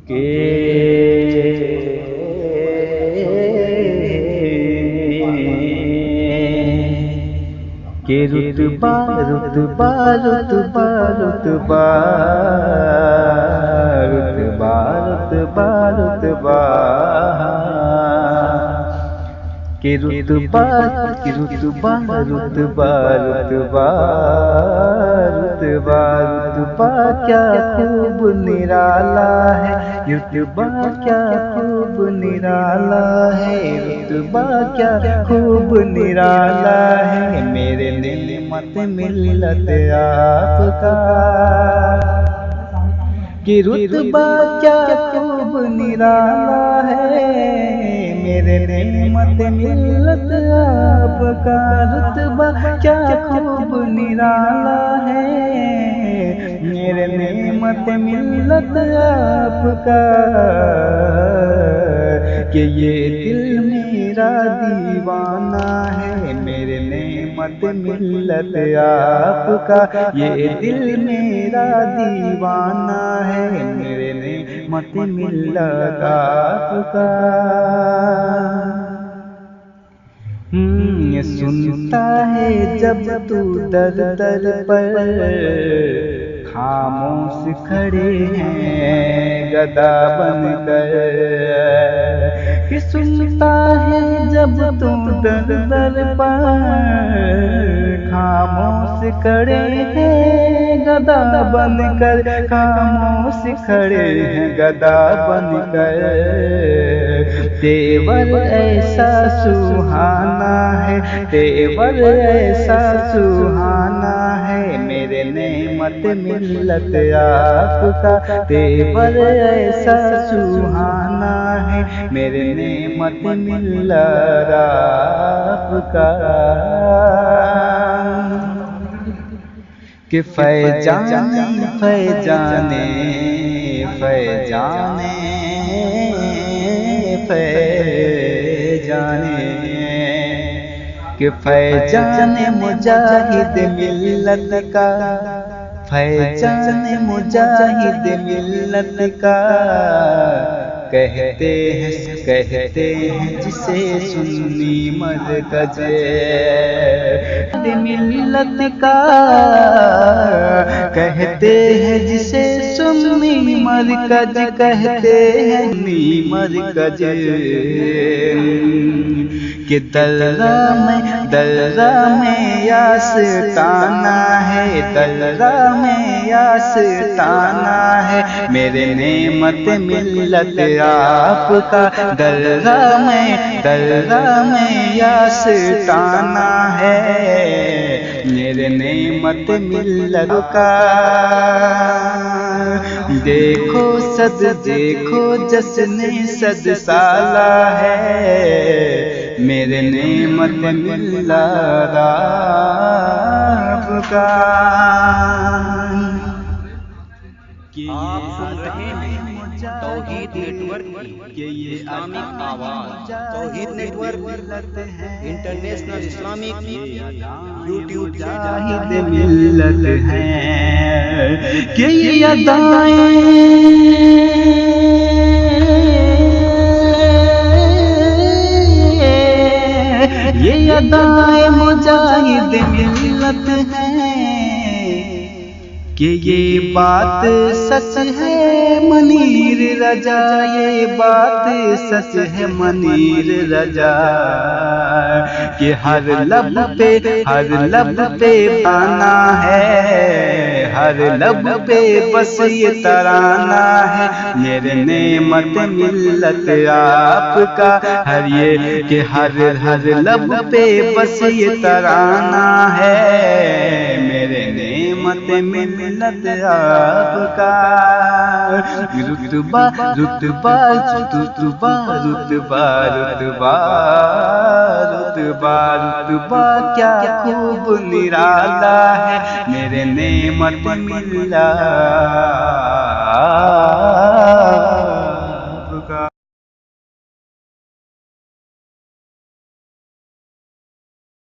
کہ رتبہ رتبہ رتبہ رتبہ رتبہ رتبہ رتبہ کہ رتبہ رتبہ رتبہ رتبہ رتبہ رتبہ کیا خوب نرالا ہے، رتبہ کیا خوب نرالا ہے، رتبہ کیا خوب نرالا ہے، میرے نعمت ملت آپ کا کہ رتبہ کیا خوب نرالا ہے، میرے نعمت ملت آپ کا، رتبہ کیا خوب نرالا ہے، میرے نعمت ملت آپ کا، کہ یہ دل میرا دیوانہ ہے، میرے نعمت ملت آپ کا، یہ دل میرا دیوانہ ہے، میرے نعمت ملت آپ کا۔ سنتا ہے جب تو در در پر خاموش کھڑے ہیں گدا بن کر، کہ سنتا ہے جب تم در در پر خاموش کھڑے ہیں گدا بن کر، خاموش کھڑے ہیں گدا بن کر، تیور ایسا سہانا ہے، تیور ایسا سہانا ہے، میرے نعمت ملت آپ کا، تیور ایسا سہانا ہے، میرے نعمت ملت آپ کا، کہ فیضانے فیضانے فیضانے فیضانے کہ فیضان مجاہد ملت کا، فیضان مجاہد ملت کا، کہتے ہیں جسے سنی مرکز ملت کا، کہتے ہیں جسے سنی مرکز، کہتے ہیں سنی مرکز، کہ درہ میں آستانہ ہے، درہ میں آستانہ ہے، میرے نعمت ملت آپ کا، درہ میں آستانہ ہے، میرے نعمت ملت کا، دیکھو جشن صد سالہ ہے، میرے نعمت ملت آپ کا۔ آپ سن رہے ہیں توحید نیٹ ورک کی اسلامک آواز، توحید network international Islamic YouTube channel ملت ہے کہ یہ ادائیں یہ ادائیں مجاہد ملت ہے، کہ یہ بات سچ ہے منیر رجا، یہ بات سچ ہے منیر رجا، کہ ہر لب پہ گانا ہے، ہر لب پہ بس یہ ترانہ ہے، میرے نعمت ملت آپ کا، ہر یہ کہ ہر لب پہ بس یہ ترانہ ہے، میرے نعمت ملت آپ کا، رتبہ رتبہ رتبہ رتبہ رتبہ رتبہ رتبہ کیا خوب نرالا ہے، میرے نعمت ملت